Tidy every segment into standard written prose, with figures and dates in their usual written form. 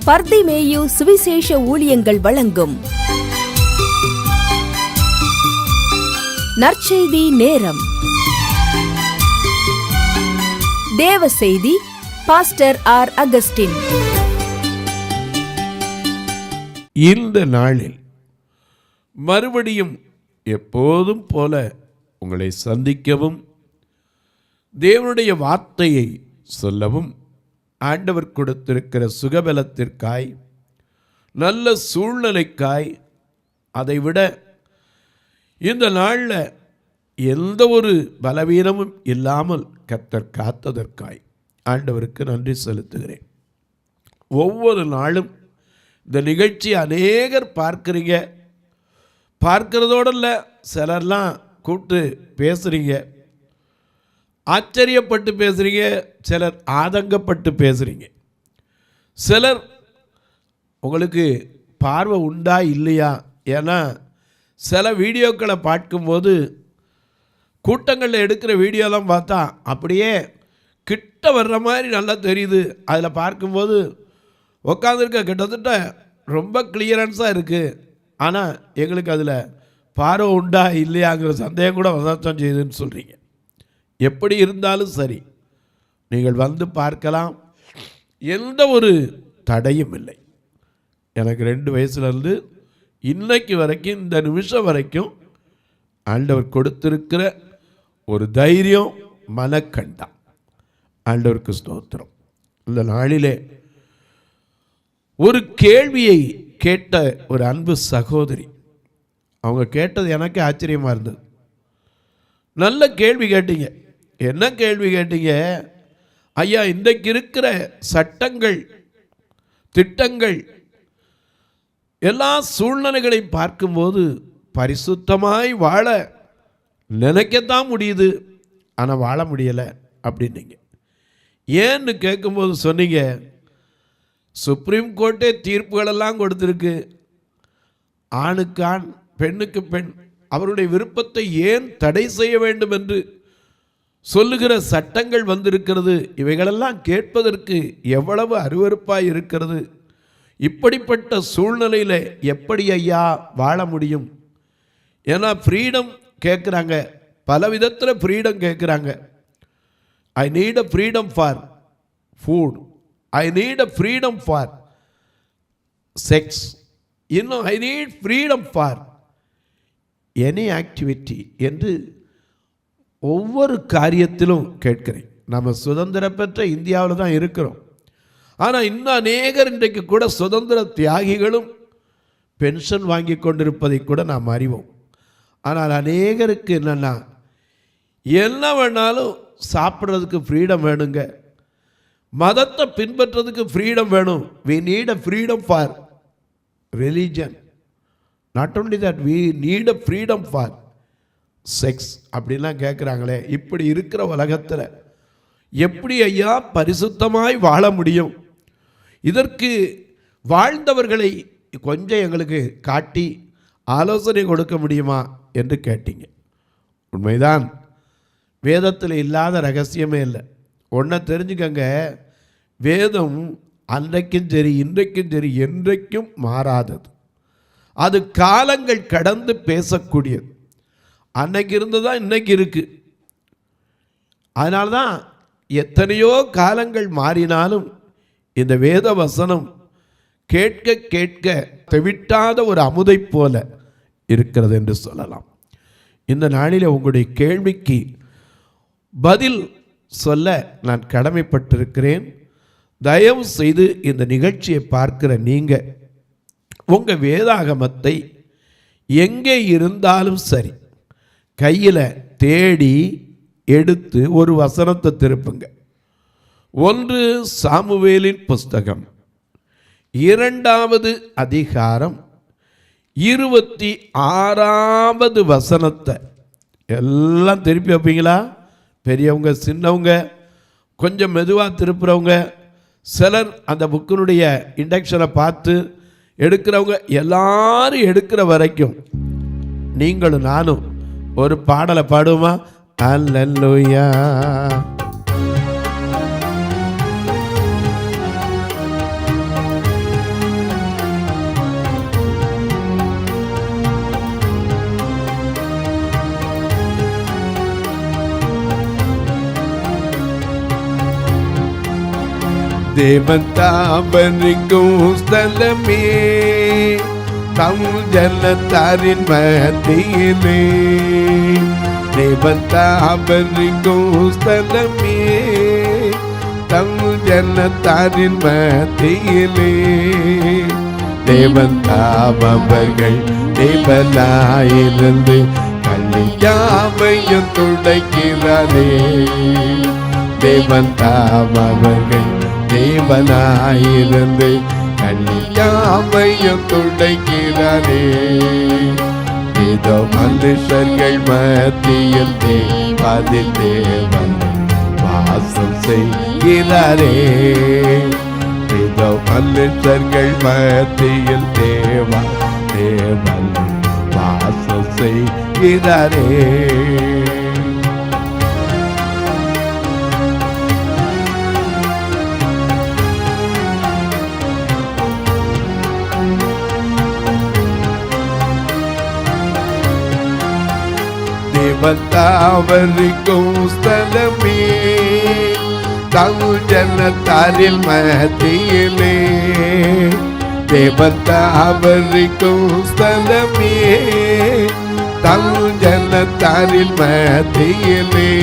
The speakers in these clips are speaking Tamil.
பர்திமேயு சுவிசேஷ ஊழியங்கள் வழங்கும் நற்செய்தி நேரம். தேவ செய்தி பாஸ்டர் ஆர். அகஸ்டின். இந்த நாளில் மறுபடியும் எப்போதும் போல உங்களை சந்திக்கவும் தேவனுடைய வார்த்தையை சொல்லவும் ஆண்டவர் கொடுத்திருக்கிற சுகபலத்திற்காய், நல்ல சூழ்நிலைக்காய், அதைவிட இந்த நாளில் எந்த ஒரு பலவீனமும் இல்லாமல் கர்த்தர் காத்ததற்காய் ஆண்டவருக்கு நன்றி செலுத்துகிறேன். ஒவ்வொரு நாளும் இந்த நிகழ்ச்சி அநேகர் பார்க்குறீங்க. பார்க்கிறதோடு இல்லை, சிலர்லாம் கூப்பிட்டு பேசுகிறீங்க, ஆச்சரியப்பட்டு பேசுகிறீங்க, சிலர் ஆதங்கப்பட்டு பேசுகிறீங்க. சிலர் உங்களுக்கு பார்வை உண்டா இல்லையா, ஏன்னா சில வீடியோக்களை பார்க்கும்போது கூட்டங்களில் எடுக்கிற வீடியோலாம் பார்த்தா அப்படியே கிட்ட வர்ற மாதிரி நல்லா தெரியுது. அதில் பார்க்கும்போது உட்காந்துருக்க கிட்டத்தட்ட ரொம்ப கிளியரன்ஸாக இருக்குது. ஆனால் எங்களுக்கு அதில் பார்வை உண்டா இல்லையாங்கிற சந்தேகம் கூட வசத்தம் செய்யுதுன்னு சொல்கிறீங்க. எப்படி இருந்தாலும் சரி, நீங்கள் வந்து பார்க்கலாம், எந்த ஒரு தடையும் இல்லை. எனக்கு 2 வயசுலேருந்து இன்னைக்கு வரைக்கும், இந்த நிமிஷம் வரைக்கும் ஆண்டவர் கொடுத்திருக்கிற ஒரு தைரியம், மனக்கண்டம். ஆண்டவருக்கு ஸ்தோத்திரம். இந்த நாளிலே ஒரு கேள்வியை கேட்ட ஒரு அன்பு சகோதரி, அவங்க கேட்டது எனக்கு ஆச்சரியமாக இருந்தது. நல்ல கேள்வி கேட்டீங்க. என்ன கேள்வி கேட்டீங்க? ஐயா, இன்றைக்கு இருக்கிற சட்டங்கள், திட்டங்கள், எல்லா சூழ்நிலைகளையும் பார்க்கும்போது பரிசுத்தமாய் வாழ நினைக்கத்தான் முடியுது, ஆனால் வாழ முடியலை அப்படின்னீங்க. ஏன்னு கேட்கும்போது சொன்னீங்க, சுப்ரீம் கோர்ட்டே தீர்ப்புகளெல்லாம் கொடுத்துருக்கு, ஆணுக்கு ஆண், பெண்ணுக்கு பெண், அவருடைய விருப்பத்தை ஏன் தடை செய்ய வேண்டும் என்று சொல்லுகிற சட்டங்கள் வந்திருக்கிறது. இவைகளெல்லாம் கேட்பதற்கு எவ்வளவு அருவருப்பாய் இருக்கிறது. இப்படிப்பட்ட சூழ்நிலையில் எப்படி ஐயா வாழ முடியும்? ஏன்னா ஃப்ரீடம் கேட்குறாங்க, பல விதத்தில் ஃப்ரீடம் கேட்குறாங்க. I need a freedom for food, I need a freedom for sex, இன்னும் I need freedom for any activity என்று ஒவ்வொரு காரியத்திலும் கேட்கிறேன். நம்ம சுதந்திரம் பெற்ற இந்தியாவில் தான் இருக்கிறோம். ஆனால் இன்னும் அநேகர் இன்றைக்கு கூட சுதந்திர தியாகிகளும் பென்ஷன் வாங்கி கொண்டிருப்பதை கூட நாம் அறிவோம். ஆனால் அநேகருக்கு என்னென்னா, என்ன வேணாலும் சாப்பிட்றதுக்கு ஃப்ரீடம் வேணுங்க, மதத்தை பின்பற்றதுக்கு ஃப்ரீடம் வேணும். we need a freedom for religion, not only that we need a freedom for sex அப்படின்லாம் கேட்குறாங்களே. இப்படி இருக்கிற உலகத்தில் எப்படி ஐயா பரிசுத்தமாய் வாழ முடியும்? இதற்கு வாழ்ந்தவர்களை கொஞ்சம் எங்களுக்கு காட்டி ஆலோசனை கொடுக்க முடியுமா என்று கேட்டீங்க. உண்மைதான், வேதத்தில் இல்லாத ரகசியமே இல்லை. ஒன்றை தெரிஞ்சுக்கங்க, வேதம் அன்றைக்கும் சரி, இன்றைக்கும் சரி, என்றைக்கும் மாறாதது. அது காலங்கள் கடந்து பேசக்கூடியது. அன்னைக்கு இருந்ததா இன்னைக்கு இருக்கு. அதனால தான் எத்தனையோ காலங்கள் மாறினாலும் இந்த வேத வசனம் கேட்க கேட்க தெவிட்டாத ஒரு அமுதை போல இருக்கிறது என்று சொல்லலாம். இந்த நாளில் உங்களுடைய கேள்விக்கு பதில் சொல்ல நான் கடமைப்பட்டிருக்கிறேன். தயவு செய்து இந்த நிகழ்ச்சியை பார்க்கிற நீங்கள் உங்கள் வேதாகமத்தை எங்கே இருந்தாலும் சரி, கையில் தேடி எடுத்து ஒரு வசனத்தை திருப்புங்க. 1 சாமுவேலின் புஸ்தகம் 2வது அதிகாரம் 26வது வசனத்தை எல்லாம் திருப்பி வைப்பீங்களா? பெரியவங்க, சின்னவங்க, கொஞ்சம் மெதுவாக திருப்புறவங்க, சிலர் அந்த புக்கினுடைய இண்டக்ஷனை பார்த்து எடுக்கிறவங்க, எல்லாரும் எடுக்கிற வரைக்கும் நீங்களும் நானும் ஒரு பாடலை பாடுவோமா? அல்லேலூயா, தேவன் தாபரிக்கும் ஸ்தலமே, தம் ஜனத்தாரின் மத்தியிலே. தேவன் தாபரிக்கும் ஸ்தலமே, தம் ஜனத்தாரின் மத்தியிலே. தேவன் தாமவர்கள் தேவனாயிருந்து கல்யாமையும் துடைக்கிறாரே. தேவன் தாமவர்கள் தேவனாயிருந்து கல்யாமையும் துடைக்கிறாரே. இதோ மனுஷர்கள் மத்தியில் தேவாதி தேவன் வாசம் செய்கிறாரே. இதோ மனுஷர்கள் மத்தியில் தேவன் வாசம் செய்கிறாரே. தேவன் தாவரிக்கும் ஸ்தலமே, தம் ஜனத்தாரின் மத்தியிலே. தேவன் தாவரிக்கும் ஸ்தலமே, தம் ஜனத்தாரின் மத்தியிலே.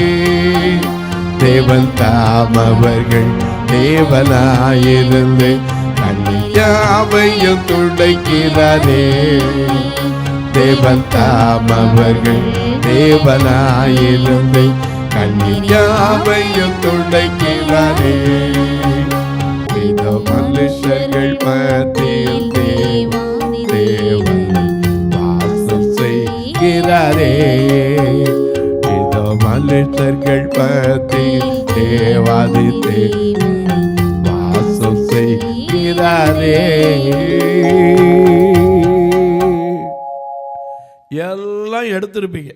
தேவன் தாமவர்கள் தேவனாயிருந்து கல்யாமையும் துடைக்கிறாரே. தேவன் தாமவர்கள் தேவனாயிருந்து கல்யாமையும் துடைக்கிறாரே. இதோ மனுஷர்கள் மத்தியில் தேவன் வாசம் செய்கிறாரே. இதோ மனுஷர்கள் மத்தியில் தேவாதி தேவன் வாசம் செய்கிறாரே. எல்லாம் எடுத்திருப்பீங்க.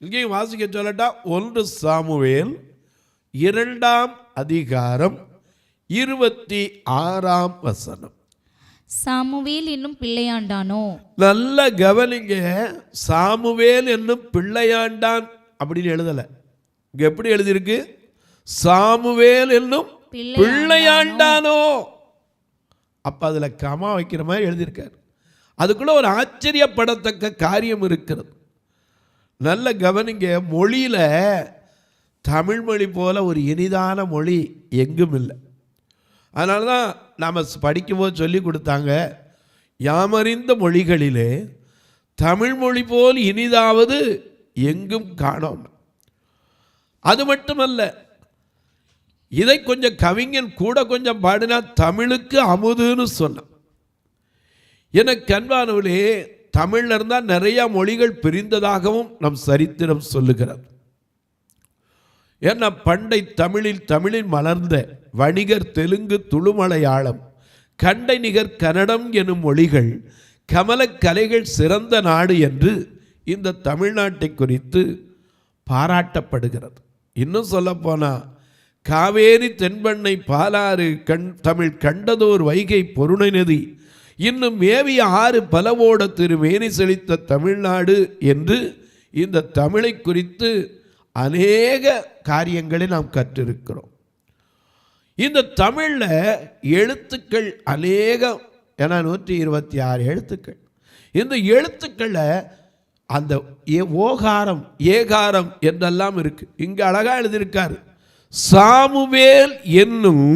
இங்கேயும் வாசிக்க சொல்லட்டா, 1 சாமுவேல் 2ஆம் அதிகாரம் 26ஆம் வசனம். சாமுவேல் என்னும் பிள்ளையாண்டானோ. நல்ல கவனிங்க, சாமுவேல் என்னும் பிள்ளையாண்டான் அப்படின்னு எழுதலை. இங்க எப்படி எழுதியிருக்கு? சாமுவேல் என்னும் பிள்ளையாண்டானோ. அப்ப அதுல கமா வைக்கிற மாதிரி எழுதியிருக்காரு. அதுக்குள்ள ஒரு ஆச்சரியப்படத்தக்க காரியம் இருக்கிறது. நல்ல கவனிங்க, மொழியில தமிழ் மொழி போல ஒரு இனிதான மொழி எங்கும் இல்லை. அதனால தான் நாம் படிக்கும்போது சொல்லி கொடுத்தாங்க, யாமறிந்த மொழிகளிலே தமிழ் மொழி போல் இனிதாவது எங்கும் காணோம். அது மட்டுமல்ல, இதை கொஞ்சம் கவிஞன் கூட கொஞ்சம் பாடினா தமிழுக்கு அமுதுன்னு சொன்னான். எனக்கு அன்பானவர்களே, தமிழ்ல இருந்தால் நிறைய மொழிகள் பிரிந்ததாகவும் நம் சரித்திரம் சொல்லுகிறது. ஏன்னா பண்டை தமிழில் மலர்ந்த வணிகர் தெலுங்கு, துளு, மலையாளம், கண்டை நிகர் கன்னடம் எனும் மொழிகள் கமலக்கலைகள் சிறந்த நாடு என்று இந்த தமிழ்நாட்டை குறித்து பாராட்டப்படுகிறது. இன்னும் சொல்லப்போனால் காவேரி தென்பண்ணை பாலாறு தமிழ் கண்டதோர் வைகை பொருணை நதி இன்னும் மேவிய 6 பலவோட திருமேனி செழித்த தமிழ்நாடு என்று இந்த தமிழை குறித்து அநேக காரியங்களை நாம் கற்றிருக்கிறோம். இந்த தமிழில் எழுத்துக்கள் அநேகம், ஏன்னா 126 எழுத்துக்கள். இந்த எழுத்துக்களில் அந்த ஓகாரம், ஏகாரம் என்றெல்லாம் இருக்கு. இங்க அழகா எழுதியிருக்காரு, சாமுவேல் என்னும்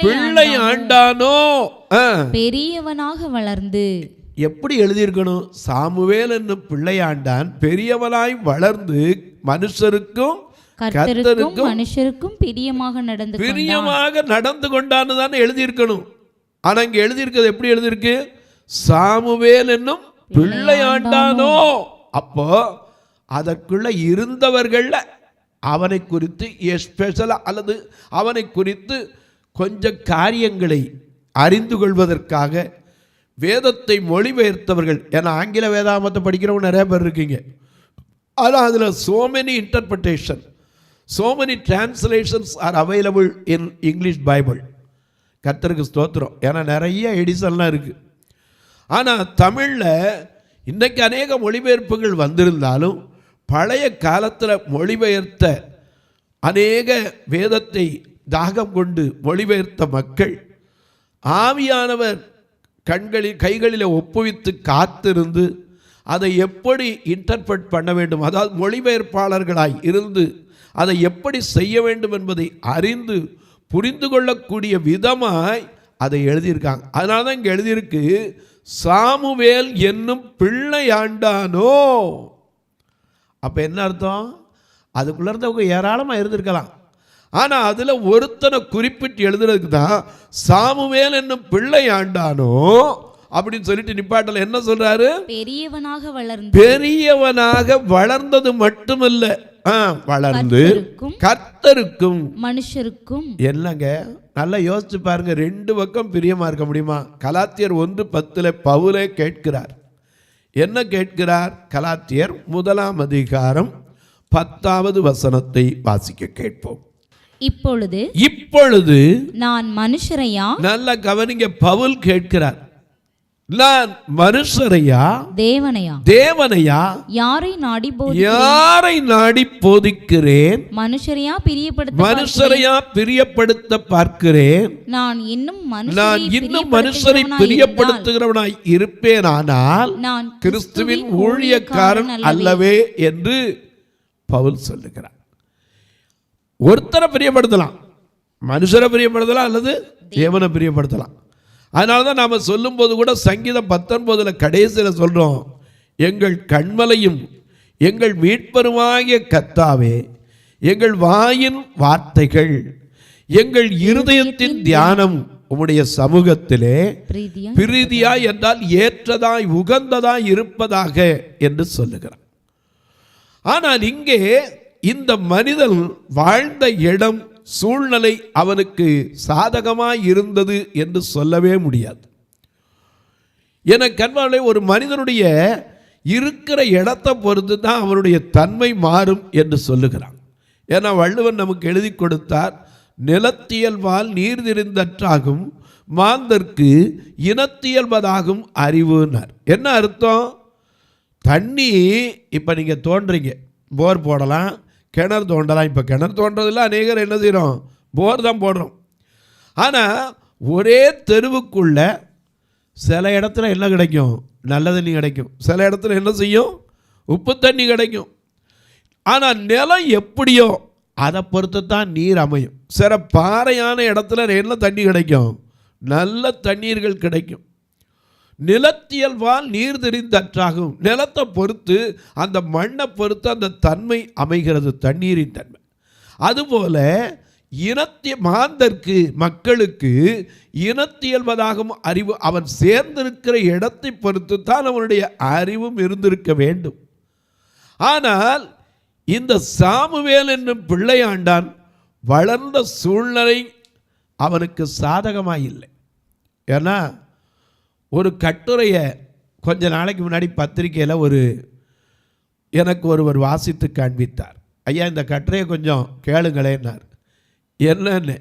பிள்ளையாண்டானோ பெரியவனாக வளர்ந்து. எப்படி எழுதியிருக்கணும்? சாமுவேல் என்னும் பிள்ளையாண்டான் பெரியவனாய் வளர்ந்து மனுஷருக்கும் கர்த்தருக்கும் மனுஷருக்கும் பிரியமாக நடந்து கொண்டான்னு தானே எழுதியிருக்கணும். ஆனா இங்க எழுதியிருக்கிறது எப்படி எழுதியிருக்கு? சாமுவேல் என்னும் பிள்ளையாண்டானோ. அப்போ அதற்குள்ள இருந்தவர்கள அவனை குறித்து எஸ்பெஷலா அல்லது அவனை குறித்து கொஞ்சம் காரியங்களை அறிந்து கொள்வதற்காக வேதத்தை மொழிபெயர்த்தவர்கள். ஏன்னா ஆங்கில வேதாமத்தை படிக்கிறவங்க நிறைய பேர் இருக்கீங்க. ஆனால் அதில் so many interpretation, so many translations are available in English Bible. கர்த்தருக்கு ஸ்தோத்திரம். ஏன்னா நிறைய எடிஷன்லாம் இருக்குது. ஆனால் தமிழில் இன்றைக்கு அநேக மொழிபெயர்ப்புகள் வந்திருந்தாலும் பழைய காலத்தில் மொழிபெயர்த்த அநேக வேதத்தை தாகம் கொண்டு மொழிபெயர்த்த மக்கள் ஆவியானவர் கைகளில் ஒப்புவித்து காத்திருந்து அதை எப்படி இன்டர்பிரட் பண்ண வேண்டும், அதாவது மொழிபெயர்ப்பாளர்களாய் இருந்து அதை எப்படி செய்ய வேண்டும் என்பதை அறிந்து புரிந்து கொள்ளக்கூடிய விதமாய் அதை எழுதியிருக்காங்க. அதனால தான் இங்கே எழுதியிருக்கு, சாமுவேல் என்னும் பிள்ளையாண்டானோ. அப்போ என்ன அர்த்தம்? அதுக்குள்ள இருந்தவங்க ஏராளமாக இருந்திருக்கலாம். ஆனால் அதில் ஒருத்தனை குறிப்பிட்டு எழுதுறதுக்கு தான் சாமுவேல் என்னும் பிள்ளையாண்டானோ அப்படின்னு சொல்லிட்டு நிப்பாட்டல. என்ன சொல்றாரு? பெரியவனாக வளர்ந்தது மட்டுமல்ல, வளர்ந்து கர்த்தருக்கும் மனுஷருக்கும். என்னங்க நல்லா யோசிச்சு பாருங்க, ரெண்டு பக்கம் பிரியமா இருக்க முடியுமா? கலாத்தியர் 1:10 பவுலே கேட்கிறார். என்ன கேட்கிறார்? கலாத்தியர் 1:10 வாசிக்க கேட்போம். இப்பொழுது நான் மனுஷரையா, நல்ல கவனிங்க, பவுல் கேட்கிறார், நான் மனுஷரையா தேவனையா யாரை நாடி போதிக்கிறேன்? மனுஷரையா பிரியப்படுத்த பார்க்கிறேன். நான் இன்னும் மனுஷரை பிரியப்படுத்துகிறவனாய் இருப்பேனானால் நான் கிறிஸ்துவின் ஊழியக்காரன் அல்லவே என்று பவுல் சொல்லுகிறார். ஒருத்தரை பிரியப்படுத்தலாம், மனுஷரை பிரியப்படுத்தலாம் அல்லது தேவனை பிரியப்படுத்தலாம். அதனால தான் நாம் சொல்லும்போது கூட சங்கீதம் 19 கடைசியில் சொல்கிறோம், எங்கள் கண்மலையும் எங்கள் மீட்பருமாகிய கர்த்தாவே, எங்கள் வாயின் வார்த்தைகள் எங்கள் இருதயத்தின் தியானம் உம்முடைய சமூகத்திலே பிரீதியாய் என்றால் ஏற்றதாய் உகந்ததாய் இருப்பதாக என்று சொல்லுகிறார். ஆனால் இங்கே இந்த மனிதன் வாழ்ந்த இடம், சூழ்நிலை அவனுக்கு சாதகமாய் இருந்தது என்று சொல்லவே முடியாது. எனக்கு அன்பாலே, ஒரு மனிதனுடைய இருக்கிற இடத்தை பொறுத்து தான் அவனுடைய தன்மை மாறும் என்று சொல்லுகிறான். ஏன்னா வள்ளுவன் நமக்கு எழுதி கொடுத்தார், நிலத்தியல்பால் நீர்திரிந்தற்றாகும் மாந்தர்க்கு இனத்தியல்பதாகும் அறிவுன்னார். என்ன அர்த்தம்? தண்ணி இப்போ நீங்கள் தோன்றீங்க, போர் போடலாம், கிணறு தோண்டலாம். இப்போ கிணறு தோன்றதில்ல, அநேகர் என்ன செய்கிறோம், போர் தான் போடுறோம். ஆனால் ஒரே தெருவுக்குள்ள சில இடத்துல என்ன கிடைக்கும்? நல்ல தண்ணி கிடைக்கும். சில இடத்துல என்ன செய்யும்? உப்பு தண்ணி கிடைக்கும். ஆனால் நிலம் எப்படியோ அதை பொறுத்து தான் நீர் அமையும். சில பாறையான இடத்துல என்ன தண்ணி கிடைக்கும்? நல்ல தண்ணீர்கள் கிடைக்கும். நிலத்தியல்பால் நீர் தெரிந்தற்றாகும். நிலத்தை பொறுத்து, அந்த மண்ணை பொறுத்து அந்த தன்மை அமைகிறது, தண்ணீரின் தன்மை. அதுபோல மாந்தர்க்கு, மக்களுக்கு இனத்தியல்பதாகும் அறிவு அவன் சேர்ந்திருக்கிற இடத்தை பொறுத்து தான் அவனுடைய அறிவும் இருந்திருக்க வேண்டும். ஆனால் இந்த சாமுவேல் என்னும் பிள்ளையாண்டான் வளர்ந்த சூழ்நிலை அவனுக்கு சாதகமாக இல்லை. ஏன்னா ஒரு கட்டுரையை கொஞ்ச நாளைக்கு முன்னாடி பத்திரிக்கையில் எனக்கு ஒருவர் வாசித்து காண்பித்தார். ஐயா, இந்த கட்டுரையை கொஞ்சம் கேளுங்களேன்னார். என்னன்னு?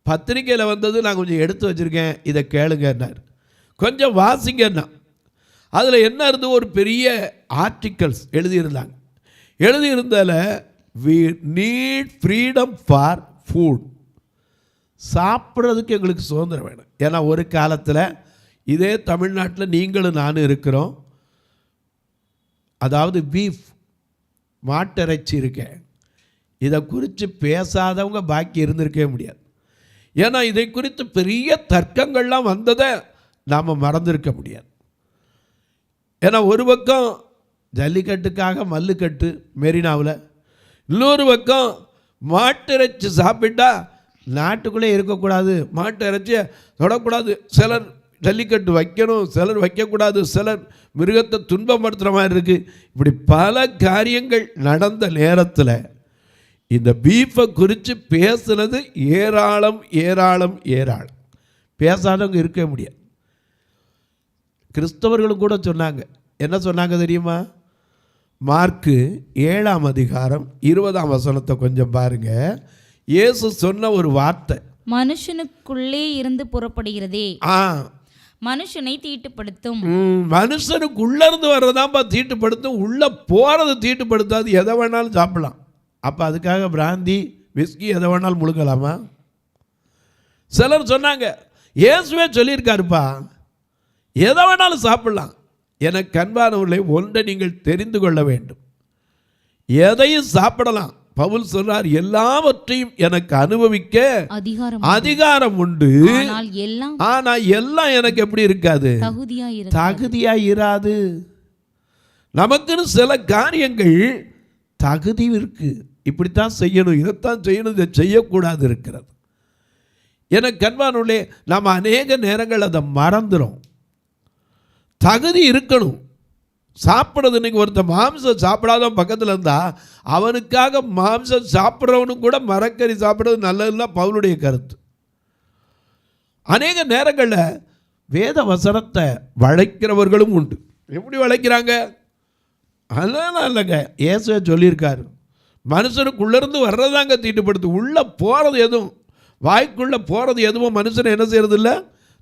பத்திரிக்கையில் வந்தது, நான் கொஞ்சம் எடுத்து வச்சுருக்கேன், இதை கேளுங்கன்னார். கொஞ்சம் வாசிங்கன்னா அதில் என்ன இருந்து ஒரு பெரிய articles எழுதியிருந்தாங்க. எழுதியிருந்தால we need freedom for food, சாப்பிட்றதுக்கு எங்களுக்கு சுதந்திரம் வேணும். ஏன்னா ஒரு காலத்தில் இதே தமிழ்நாட்டில் நீங்களும் நானும் இருக்கிறோம். அதாவது பீஃப், மாட்டிறைச்சி இருக்கேன், இதை குறித்து பேசாதவங்க பாக்கி இருந்திருக்கவே முடியாது. ஏன்னா இதை குறித்து பெரிய தர்க்கங்கள்லாம் வந்ததை நாம் மறந்திருக்க முடியாது. ஏன்னா ஒரு பக்கம் ஜல்லிக்கட்டுக்காக மல்லுக்கட்டு மெரினாவில், இன்னொரு பக்கம் மாட்டிறைச்சி சாப்பிட்டா நாட்டுக்குள்ளே இருக்கக்கூடாது, மாட்டு இறைச்சியை தொடக்கூடாது, சிலர் ஜல்லிக்கட்டு வைக்கணும், சிலர் வைக்கக்கூடாது, சிலர் மிருகத்தை துன்பப்படுத்துகிற மாதிரி இருக்குது. இப்படி பல காரியங்கள் நடந்த நேரத்தில் இந்த பீஃபை குறித்து பேசுனது ஏராளம் ஏராளம் ஏராளம். பேசாதவங்க இருக்கவே முடியாது. கிறிஸ்தவர்களும் கூட சொன்னாங்க. என்ன சொன்னாங்க தெரியுமா? மார்க்கு 7:20 கொஞ்சம் பாருங்க. இயேசு சொன்ன ஒரு வார்த்தை, மனுஷனுக்குள்ளே இருந்து புறப்படுகிறதே மனுஷனை தீட்டுப்படுத்தும். மனுஷனுக்குள்ள இருந்து வர்றதாப்பா தீட்டுப்படுத்தும், உள்ள போறது தீட்டுப்படுத்தாது. எதை வேணாலும் சாப்பிடலாம். அப்போ அதுக்காக பிராந்தி விஸ்கி எதை வேணாலும் முழுங்கலாமா? சிலர் சொன்னாங்க, இயேசுவே சொல்லியிருக்காருப்பா, எதை வேணாலும் சாப்பிடலாம். எனக்கு அன்பானவர்களே, ஒன்றை நீங்கள் தெரிந்து கொள்ள வேண்டும். எதையும் சாப்பிடலாம். பவுல் சொல்றார், எல்லாவற்றையும் எனக்கு அனுபவிக்க அதிகாரம் உண்டு. ஆனா எல்லாம் எனக்கு எப்படி இருக்காது, தகுதியா இராது. நமக்குன்னு சில காரியங்கள் தகுதி இருக்கு. இப்படித்தான் செய்யணும், இதைத்தான் செய்யணும், இதை செய்யக்கூடாது இருக்கிறது. எனக்கு அன்பானவர்களே, நாம் அநேக நேரங்கள் அதை மறந்துடும். தகுதி இருக்கணும். சாப்பிட்றது, இன்னைக்கு ஒருத்தர் மாம்சம் சாப்பிடாதவன் பக்கத்தில் இருந்தால் அவனுக்காக மாம்சம் சாப்பிட்றவனும் கூட மரக்கறி சாப்பிட்றது நல்லதுன்னா பவுலுடைய கருத்து. அநேக நேரங்களில் வேத வசனத்தை வளைக்கிறவர்களும் உண்டு. எப்படி வளைக்கிறாங்க? அதெல்லாம் இல்லைங்க, இயேசுவே சொல்லியிருக்காரு, மனுஷனுக்குள்ளேருந்து வர்றதாங்க தீட்டுப்படுத்து. உள்ளே போகிறது எதுவும், வாய்க்குள்ளே போகிறது எதுவும் மனுஷனை என்ன செய்கிறது இல்லை,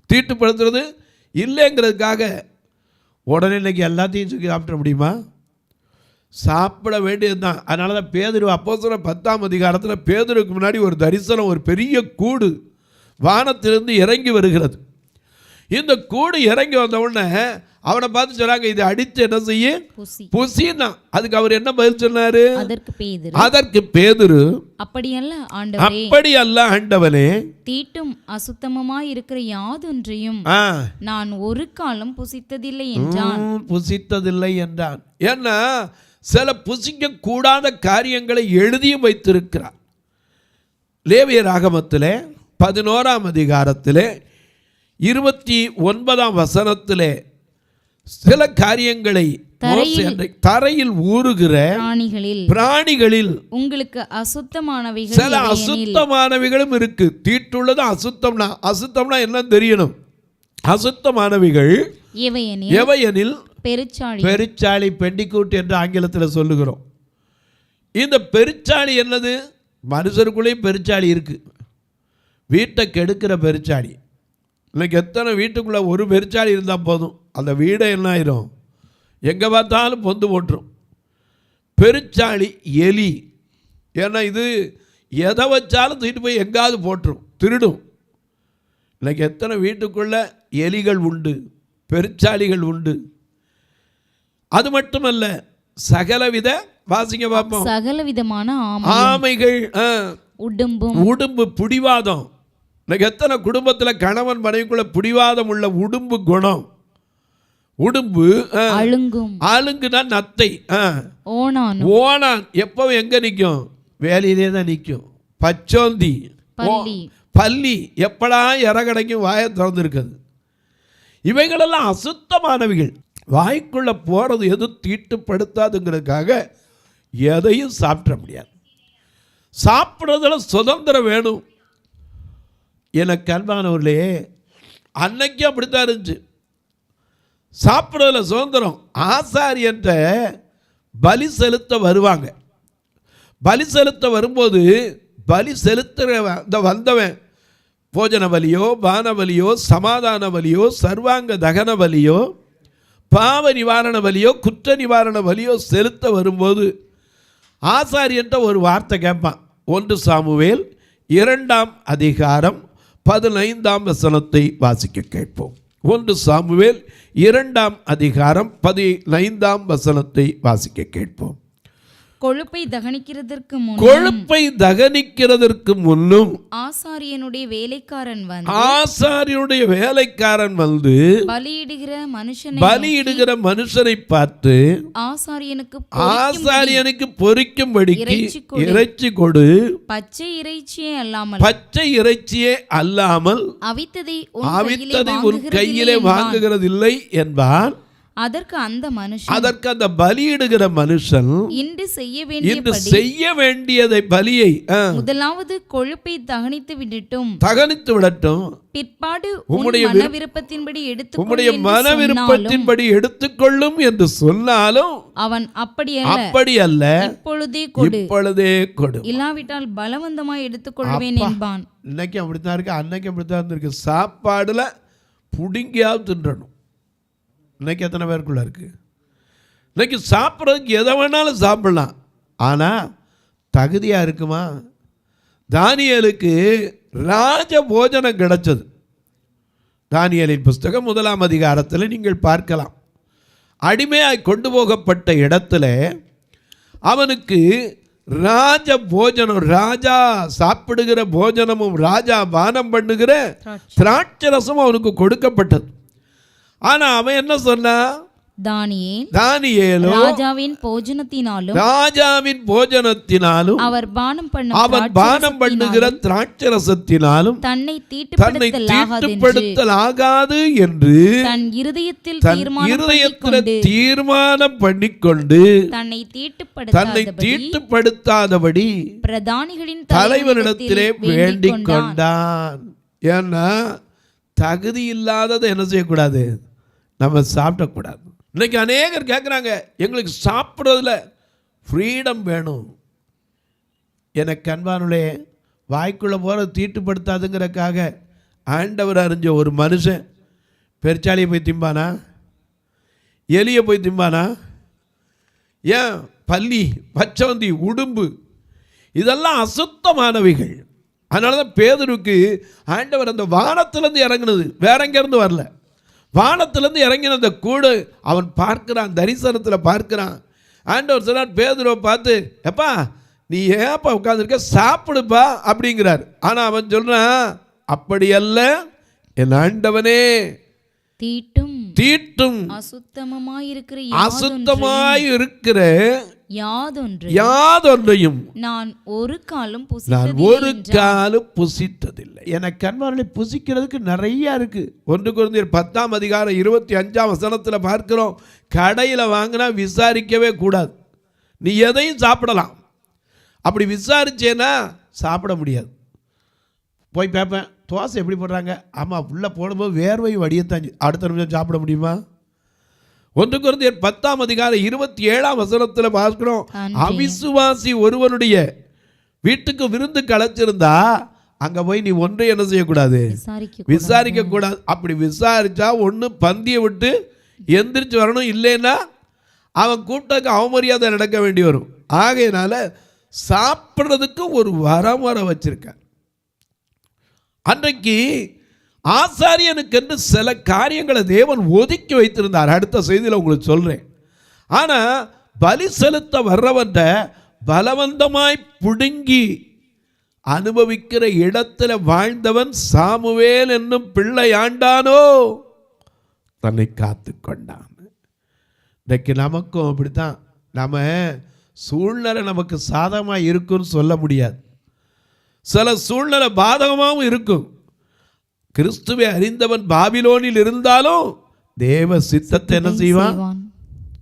தீட்டுப்படுத்துறது இல்லைங்கிறதுக்காக உடனே இன்றைக்கி எல்லாத்தையும் சுற்றி சாப்பிட முடியுமா? சாப்பிட வேண்டியது தான். அதனால தான் பேதுரு அப்போஸ்தலர் 10ஆம் அதிகாரத்தில் பேதுருக்கு முன்னாடி ஒரு தரிசனம், ஒரு பெரிய கூடு வானத்திலிருந்து இறங்கி வருகிறது. இந்த கூடு இறங்கி வந்த உடனே அவனை பார்த்து சொன்னாங்க, இதை அடித்து என்ன செய்ய, புசினா. அதுக்கு அவர் என்ன பதில் சொன்னாரு? அதற்கு பேதுரு, அப்படி அல்ல ஆண்டவனே, தீட்டும் அசுத்தமுமாய் இருக்கிற யாதொன்றையும் நான் ஒரு காலம் புசித்ததில்லை என்றான். புசித்ததில்லை என்றான். ஏன்னா சில புசிக்க கூடாத காரியங்களை எழுதியும் வைத்திருக்கிறார். லேவியராகமத்திலே 11ஆம் அதிகாரத்திலே 29ஆம் வசனத்திலே சில காரியங்களை தரையில் ஊறுகிற பிராணிகளில் உங்களுக்கு அசுத்தமானவைகள், சில அசுத்தமானவைகளும் இருக்கு. தீட்டுள்ளது அசுத்தம்னா, அசுத்தம்னா என்ன தெரியணும்? அசுத்தமானவைகள் எவையெனில் பெருச்சாளி, பெண்டிகூட் என்று ஆங்கிலத்தில் சொல்லுகிறோம். இந்த பெருச்சாளி என்னது? மனுஷருக்குள்ளேயும் பெருச்சாளி இருக்கு. வீட்டை கெடுக்கிற பெருச்சாளி. இன்னைக்கு எத்தனை வீட்டுக்குள்ளே ஒரு பெருச்சாளி இருந்தால் போதும், அந்த வீடை என்ன ஆயிரும், எங்கே பார்த்தாலும் பொந்து போட்டுரும். பெருச்சாளி எலி. ஏன்னா இது எதை வச்சாலும் தூக்கிட்டு போய் எங்காவது போட்டுரும், திருடும். இன்னைக்கு எத்தனை வீட்டுக்குள்ள எலிகள் உண்டு, பெருச்சாளிகள் உண்டு. அது மட்டுமல்ல, சகலவித, வாசிங்க பார்ப்போம், சகலவிதமான ஆமைகள், உடும்பு, பிடிவாதம். இன்னைக்கு எத்தனை குடும்பத்தில் கணவன் மனைவிக்குள்ள பிடிவாதம் உள்ள உடும்பு குணம். உடும்பு, ஆளுங்குனா நத்தை, ஓணான் எப்பவும் எங்க நிற்கும்? வேலையிலே தான் நிற்கும். பச்சோந்தி, பல்லி எப்படா இற கிடைக்கும், வாயை திறந்துருக்குது. இவைகளெல்லாம் அசுத்தமானவைகள். வாய்க்குள்ள போறது எதுவும் தீட்டுப்படுத்தாதுங்கிறதுக்காக எதையும் சாப்பிட முடியாது. சாப்பிட்றதுல சுதந்திரம் வேணும். எனக்கு அன்பானவர்களே, அன்னைக்கு அப்படித்தான் இருந்துச்சு. சாப்பிட்றதுல சுதந்திரம். ஆசாரியன்ற பலி செலுத்த வருவாங்க. பலி செலுத்த வரும்போது பலி செலுத்துகிற வந்தவன் போஜன பலியோ, பான பலியோ, சமாதான பலியோ, சர்வாங்க தகன பலியோ, பாவ நிவாரண பலியோ, குற்ற நிவாரண பலியோ செலுத்த வரும்போது ஆசாரியன்ற ஒரு வார்த்தை கேட்பான். 1 சாமுவேல் 2ஆம் அதிகாரம் 15ஆம் வசனத்தை வாசிக்க கேட்போம். 1 சாமுவேல் 2ஆம் அதிகாரம் 15ஆம் வசனத்தை வாசிக்க கேட்போம். கொழுப்பை தகனிக்கிறதற்கு முன்னும் ஆசாரியனுடைய வேலைக்காரன் வந்து பலியிடுகிற மனுஷனை பார்த்து ஆசாரியனுக்கு பொரிக்கும்படிக்கு இறைச்சி கொடு, பச்சை இறைச்சியே அல்லாமல் அவித்ததை உன் கையிலே வாங்குகிறதில்லை என்பான். அதற்கு அந்த பலியிடுகிற மனுஷன் இன்று செய்ய வேண்டியதை பலியை முதலாவது கொழுப்பை தகனித்து விடட்டும், பிற்பாடு உம்முடைய மன விருப்பத்தின்படி எடுத்துக்கொள்ளும் என்று சொன்னாலும் அவன் அப்படி அல்ல, இப்பொழுதே கொடு, இல்லாவிட்டால் பலவந்தமாய் எடுத்துக்கொள்வேன் என்பான். இன்னைக்கு அப்படித்தான் இருக்கு, அன்னைக்கு அப்படித்தான் இருந்திருக்கு. சாப்பாடுல புடுங்கியாவது தின்றணும். இன்னைக்கு எத்தனை பேருக்குள்ள இருக்கு? இன்னைக்கு சாப்பிட்றதுக்கு எதை வேணாலும் சாப்பிடலாம், ஆனால் தகுதியாக இருக்குமா? தானியேலுக்கு ராஜ போஜனம் கிடைச்சது. தானியேலின் புஸ்தகம் 1ஆம் அதிகாரத்தில் நீங்கள் பார்க்கலாம். அடிமையாய் கொண்டு போகப்பட்ட இடத்துல அவனுக்கு ராஜ போஜனம், ராஜா சாப்பிடுகிற போஜனமும் ராஜா பானம் பண்ணுகிற திராட்சரசமும் அவனுக்கு கொடுக்கப்பட்டது. ஆனா அவன் என்ன சொன்னா, தானியேலோ ராஜாவின் போஜனத்தினாலும் அவர் பானம் பண்ணுகிற திராட்சரசத்தினாலும் தன்னை தீட்டுப்படுத்தலாகாது என்று தன் இருதயத்தில் தீர்மானம் பண்ணிக்கொண்டு தன்னை தீட்டுப்படுத்தாதபடி பிரதானிகளின் தலைவனிடத்திலே வேண்டிக் கொண்டான். ஏன்னா தகுதி இல்லாததை என்ன செய்யக்கூடாது, நம்ம சாப்பிடக்கூடாது. இன்னைக்கு அநேகர் கேட்குறாங்க, எங்களுக்கு சாப்பிட்றதுல ஃப்ரீடம் வேணும். எனக்கு அன்பானுலே வாய்க்குள்ளே போகிற தீட்டுப்படுத்தாதுங்கிறக்காக ஆண்டவர் அறிஞ்ச ஒரு மனுஷன் பெருச்சாலியை போய் திம்பானா, எலியை போய் திம்பானா? ஏன் பல்லி, பச்சவந்தி, உடும்பு இதெல்லாம் அசுத்தமானவைகள். அதனால தான் பேதுருக்கு ஆண்டவர் அந்த வானத்திலேருந்து இறங்குனது வேற எங்கேருந்து வரல. வானத்திலேருந்து இறங்கின அந்த கூடு அவன் பார்க்கிறான், தரிசனத்தில் பார்க்கிறான். ஆண்டவர் சொன்னார் பேதுருவை பார்த்து, எப்பா நீ ஏப்பா உட்காந்துருக்க, சாப்பிடுப்பா அப்படிங்கிறார். ஆனால் அவன் சொல்றான், அப்படி அல்ல என் ஆண்டவனே, தீட்டும் அசுத்தமாயிருக்கிற யாதொன்றையும் நான் ஒரு காலும் புசித்ததில்லை. எனக்கு அன்பார்களை புசிக்கிறதுக்கு நிறைய இருக்கு. 1 கொரிந்தியர் 10ஆம் அதிகாரம் 25ஆம் வசனத்தில் பார்க்கிறோம், கடையில் வாங்கினா விசாரிக்கவே கூடாது. நீ எதையும் சாப்பிடலாம், அப்படி விசாரிச்சேன்னா சாப்பிட முடியாது. போய் பார்ப்பேன், தோசை எப்படி போடுறாங்க, ஆமாம் உள்ளே போடும்போது வேர்வை வடியத்தான், அடுத்த நிமிஷம் சாப்பிட முடியுமா? 1 கொரிந்தியர் 10ஆம் அதிகாரம் 27ஆம் வசனத்தில் பார்க்கிறோம், அவிசுவாசி ஒருவனுடைய வீட்டுக்கு விருந்து கலைச்சிருந்தா அங்கே போய் நீ ஒன்றை என்ன செய்யக்கூடாது, விசாரிக்க கூடாது. அப்படி விசாரிச்சா ஒன்று பந்தியை விட்டு எந்திரிச்சு வரணும், இல்லைன்னா அவன் கூப்பிட்டக்கு அவமரியாதை நடக்க வேண்டி வரும். ஆகையினால சாப்பிட்றதுக்கு ஒரு வரமுறை வச்சிருக்க. அன்றைக்கு ஆசாரியனுக்கென்று சில காரியங்களை தேவன் ஒதுக்கி வைத்திருந்தார். அடுத்த செய்தியில் உங்களுக்கு சொல்கிறேன். ஆனால் பலி செலுத்த வர்றவன்ற பலவந்தமாய் புடுங்கி அனுபவிக்கிற இடத்துல வாழ்ந்தவன் சாமுவேல் என்னும் பிள்ளை ஆண்டானோ தன்னை காத்து கொண்டான். இன்றைக்கு நமக்கும் அப்படித்தான். நம்ம சூழ்நிலை நமக்கு சாதகமாக இருக்குன்னு சொல்ல முடியாது, சில சூழ்நிலை பாதகமாகவும் இருக்கும். கிறிஸ்துவை அறிந்தவன் பாபிலோனில் இருந்தாலும் தேவ சித்தத்தை என்ன செய்வான்?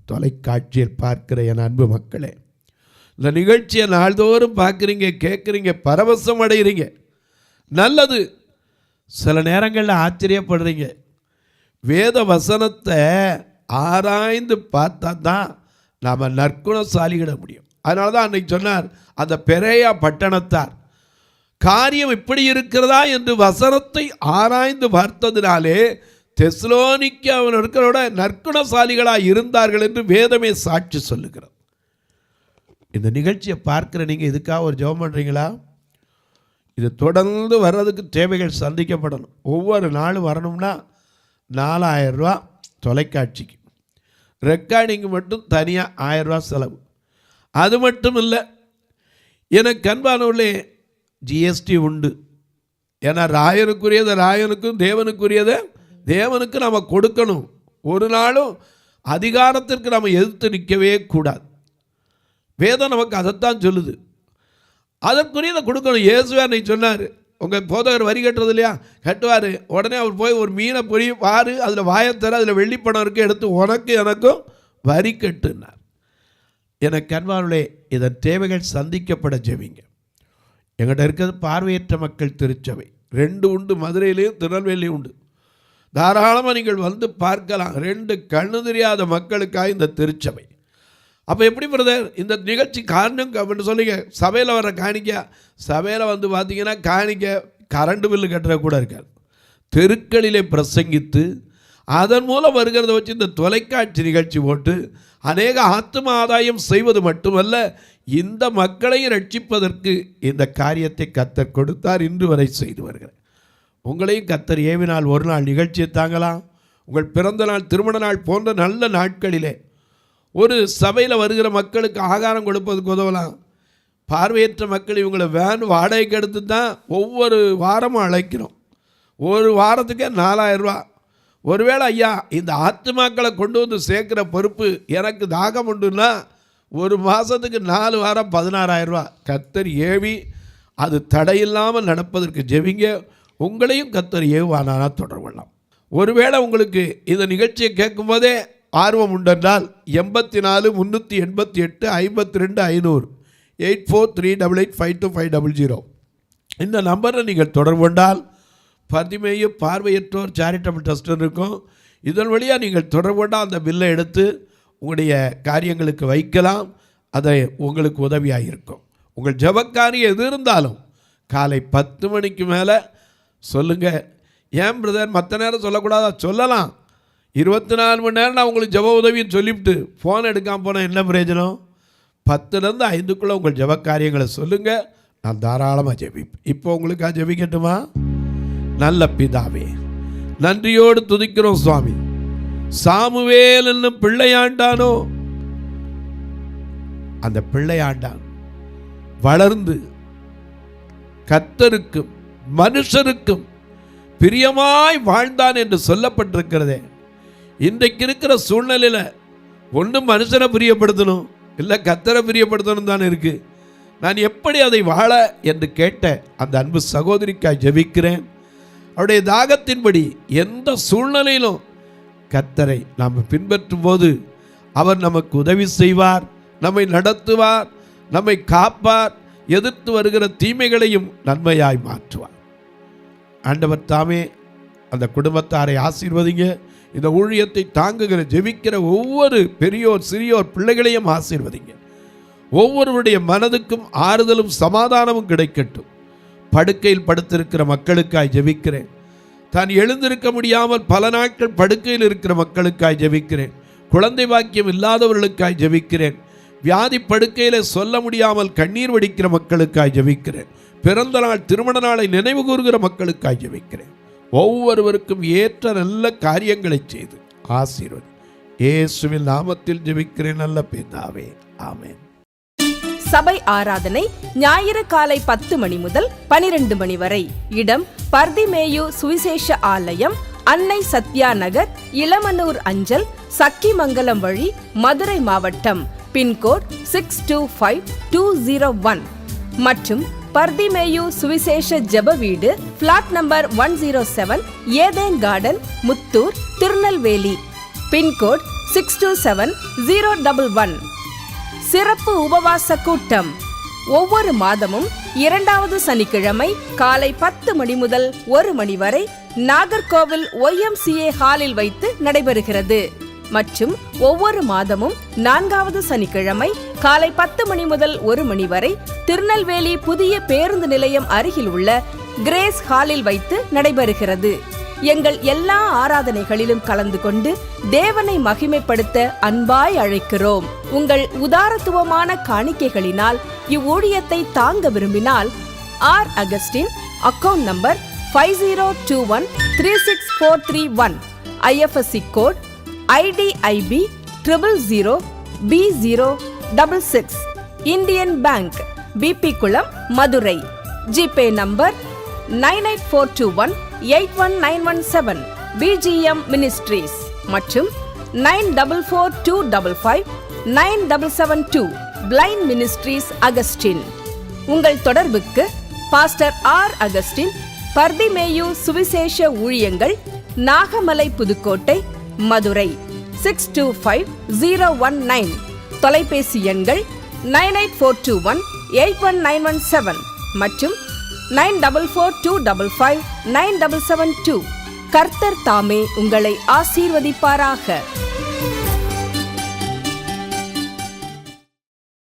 தொலைக்காட்சியில் பார்க்கிற என் அன்பு மக்களே, இந்த நிகழ்ச்சியை நாள்தோறும் பார்க்குறீங்க, கேட்குறீங்க, பரவசம் அடைகிறீங்க, நல்லது. சில நேரங்களில் ஆச்சரியப்படுறீங்க. வேத வசனத்தை ஆராய்ந்து பார்த்தா தான் நாம் நற்குணசாலிகிட முடியும். அதனால தான் அன்னைக்கு சொன்னார், அந்த பெரேயா பட்டணத்தார் காரியம் இப்படி இருக்கிறதா என்று வசனத்தை ஆராய்ந்து பார்த்ததினாலே தெசலோனிக்க அவனோட நற்குணசாலிகளாக இருந்தார்கள் என்று வேதமே சாட்சி சொல்லுகிறது. இந்த நிகழ்ச்சியை பார்க்கிற நீங்கள் இதுக்காக ஒரு ஜெபம் பண்ணுறீங்களா? இது தொடர்ந்து வர்றதுக்கு தேவைகள் சந்திக்கப்படணும். ஒவ்வொரு நாளும் வரணும்னா 4000 ரூபா தொலைக்காட்சிக்கு, ரெக்கார்டிங்கு மட்டும் தனியாக 1000 ரூபா செலவு. அது மட்டும் இல்லை, எனக்கு அன்பானவர்களே ஜிஎஸ்டி உண்டு. ஏன்னா ராயனுக்குரியதை ராயனுக்கும், தேவனுக்குரியதை தேவனுக்கு நம்ம கொடுக்கணும். ஒரு நாளும் அதிகாரத்திற்கு நம்ம எதிர்த்து நிற்கவே கூடாது. வேதம் நமக்கு அதைத்தான் சொல்லுது, அதற்குரியதை கொடுக்கணும். இயேசுவே அன்னைக்கு சொன்னார், உங்கள் போதகர் வரி கட்டுறது இல்லையா, கட்டுவார். உடனே அவர் போய் ஒரு மீனை பொறி வாரு, அதில் வாயத்தர, அதில் வெள்ளிப்பணம் இருக்குது, எடுத்து உனக்கு எனக்கும் வரி கட்டுனார். எனக்கு அன்பார்களே, இதன் தேவைகள் சந்திக்கப்பட ஜெபிங்க. எங்கிட்ட இருக்கிறது பார்வையற்ற மக்கள் திருச்சபை 2 உண்டு, மதுரையிலையும் திருநெல்வேலியும் உண்டு. தாராளமாக நீங்கள் வந்து பார்க்கலாம். 2 கண்ணு தெரியாத மக்களுக்காக இந்த திருச்சபை. அப்போ எப்படி பிரதர் இந்த நிகழ்ச்சி காரணம் அப்படின்னு சொல்லிங்க, சபையில் வர காணிக்க, சபையில் வந்து பார்த்தீங்கன்னா காணிக்க கரண்ட் பில்லு கட்டுற கூட இருக்காது. தெருக்களிலே பிரசங்கித்து அதன் மூலம் வருகிறத வச்சு இந்த தொலைக்காட்சி நிகழ்ச்சி போட்டு அநேக ஆத்ம ஆதாயம் செய்வது மட்டுமல்ல, இந்த மக்களையும் ரட்சிப்பதற்கு இந்த காரியத்தை கர்த்தர் கொடுத்தார், இன்று வரை செய்து வருகிறார். உங்களையும் கர்த்தர் ஏவினால் ஒரு நாள் நிகழ்ச்சியை தாங்கலாம். உங்கள் பிறந்த நாள், திருமண நாள் போன்ற நல்ல நாட்களிலே ஒரு சபையில் வருகிற மக்களுக்கு ஆகாரம் கொடுப்பதுக்கு உதவலாம். பார்வையற்ற மக்கள் இவங்களை வேன் வாடகைக்கு எடுத்து தான் ஒவ்வொரு வாரமும் அழைக்கிறோம். ஒரு வாரத்துக்கே 4000 ரூபா. ஒருவேளை ஐயா இந்த ஆத்துமாக்களை கொண்டு வந்து சேர்க்குற பொறுப்பு எனக்கு தாகம் உண்டுன்னா ஒரு மாதத்துக்கு 4 வாரம் 16,000 ரூபா. கர்த்தர் ஏவி அது தடையில்லாமல் நடப்பதற்கு ஜெபிங்க. உங்களையும் கர்த்தர் ஏவானா தொடர்பு கொள்ளலாம். ஒருவேளை உங்களுக்கு இந்த நிகழ்ச்சியை கேட்கும்போதே ஆர்வம் உண்டென்றால் 84 388 52 500 8438852500 இந்த நம்பரை நீங்கள் தொடர்பு கொண்டால் பர்திமேயு பார்வையற்றோர் சேரிட்டபிள் ட்ரஸ்ட் இருக்கும். இதன் வழியாக நீங்கள் தொடர்பு கொண்டால் அந்த பில்லை எடுத்து உங்களுடைய காரியங்களுக்கு வைக்கலாம். அதை உங்களுக்கு உதவியாக இருக்கும். உங்கள் ஜெபக்காரியம் எது இருந்தாலும் காலை 10 மணிக்கு மேலே சொல்லுங்கள். ஏன் பிரதர் மற்ற நேரம் சொல்லக்கூடாதா? சொல்லலாம். 24 மணி நேரம் நான் உங்களுக்கு ஜெப உதவின்னு சொல்லிவிட்டு ஃபோன் எடுக்காமல் போனால் என்ன பிரயோஜனம்? 10லேருந்து 5க்குள்ளே உங்கள் ஜெப காரியங்களை சொல்லுங்கள். நான் தாராளமாக ஜெபிப்பேன். இப்போ உங்களுக்காக ஜெபிக்கட்டுமா? நல்ல பிதாவே, நன்றியோடு துதிக்கிறோம் சுவாமி. சாமுவேல் என்னும் பிள்ளையாண்டானோ, அந்த பிள்ளையாண்டான் வளர்ந்து கர்த்தருக்கும் மனுஷருக்கும் பிரியமாய் வாழ்ந்தான் என்று சொல்லப்பட்டிருக்கிறதே. இன்றைக்கு இருக்கிற சூழ்நிலையில் ஒன்றும் மனுஷனை பிரியப்படுத்தணும் இல்லை கர்த்தரை பிரியப்படுத்தணும் தான் இருக்கு. நான் எப்படி அதை வாழ என்று கேட்ட அந்த அன்பு சகோதரிக்காய் ஜெபிக்கிறேன். அவருடைய தாகத்தின்படி எந்த சூழ்நிலையிலும் கர்த்தரை நாம் பின்பற்றும் போது அவர் நமக்கு உதவி செய்வார், நம்மை நடத்துவார், நம்மை காப்பார், எதிர்த்து வருகிற தீமைகளையும் நன்மையாய் மாற்றுவார். ஆண்டவர் தாமே அந்த குடும்பத்தாரை ஆசீர்வதிங்க. இந்த ஊழியத்தை தாங்குகிற ஜெபிக்கிற ஒவ்வொரு பெரியோர் சிறியோர் பிள்ளைகளையும் ஆசீர்வதிங்க. ஒவ்வொருவருடைய மனதுக்கும் ஆறுதலும் சமாதானமும் கிடைக்கட்டும். படுக்கையில் படுத்திருக்கிற மக்களுக்காய் ஜெபிக்கிறேன். தான் எழுந்திருக்க முடியாமல் பல நாட்கள் படுக்கையில் இருக்கிற மக்களுக்காய் ஜெபிக்கிறேன். குழந்தை பாக்கியம் இல்லாதவர்களுக்காய் ஜெபிக்கிறேன். வியாதி படுக்கையில் சொல்ல முடியாமல் கண்ணீர் வடிக்கிற மக்களுக்காய் ஜெபிக்கிறேன். பிறந்த நாள் திருமண நாளை நினைவு கூறுகிற மக்களுக்காய் ஜெபிக்கிறேன். ஒவ்வொருவருக்கும் ஏற்ற நல்ல காரியங்களை செய்து ஆசீர்வதி. இயேசுவின் நாமத்தில் ஜெபிக்கிறேன் நல்ல பிதாவே, ஆமென். சபை ஆராதனை ஞாயிறு காலை 10 மணி முதல் 12 மணி வரை. இடம் பர்திமேயு சுவிசேஷ ஆலயம், அன்னை சத்யா நகர், இளமனூர் அஞ்சல், சக்கிமங்கலம் வழி, மதுரை மாவட்டம். பின்கோட் 625201 மற்றும் பர்திமேயு சுவிசேஷ ஜெப வீடு, பிளாட் நம்பர் 107, ஏதேன் கார்டன், முத்தூர், திருநெல்வேலி. பின்கோட் 627011. சிறப்பு உபவாச கூட்டம் ஒவ்வொரு மாதமும் 2வது சனிக்கிழமை காலை 10 மணி முதல் 1 மணி வரை நாகர்கோவில் YMCA ஹாலில் வைத்து நடைபெறுகிறது. மற்றும் ஒவ்வொரு மாதமும் 4வது சனிக்கிழமை காலை 10 மணி முதல் 1 மணி வரை திருநெல்வேலி புதிய பேருந்து நிலையம் அருகில் உள்ள கிரேஸ் ஹாலில் வைத்து நடைபெறுகிறது. எங்கள் எல்லா ஆராதனைகளிலும் கலந்து கொண்டு தேவனை மகிமைப்படுத்த அன்பாய் அழைக்கிறோம். உங்கள் உதாரத்துவமான காணிக்கைகளினால் இவ்வூழியத்தை தாங்க விரும்பினால் R Augustine, account number 5021364331, IFSC code IDIB 000B066, Indian bank, BP குளம், Madurai. GPay number 9842181917, BGM ministries மற்றும் 9442559772, பிளைண்ட் மினிஸ்ட்ரீஸ் அகஸ்டின். உங்கள் தொடர்புக்கு பாஸ்டர் ஆர் அகஸ்டின், பர்திமேயு சுவிசேஷ ஊழியங்கள், நாகமலை, புதுக்கோட்டை, மதுரை 625019. தொலைபேசி எண்கள் 9842181917 மற்றும் 9442559772. கர்த்தர் தாமே உங்களை ஆசீர்வதிப்பாராக.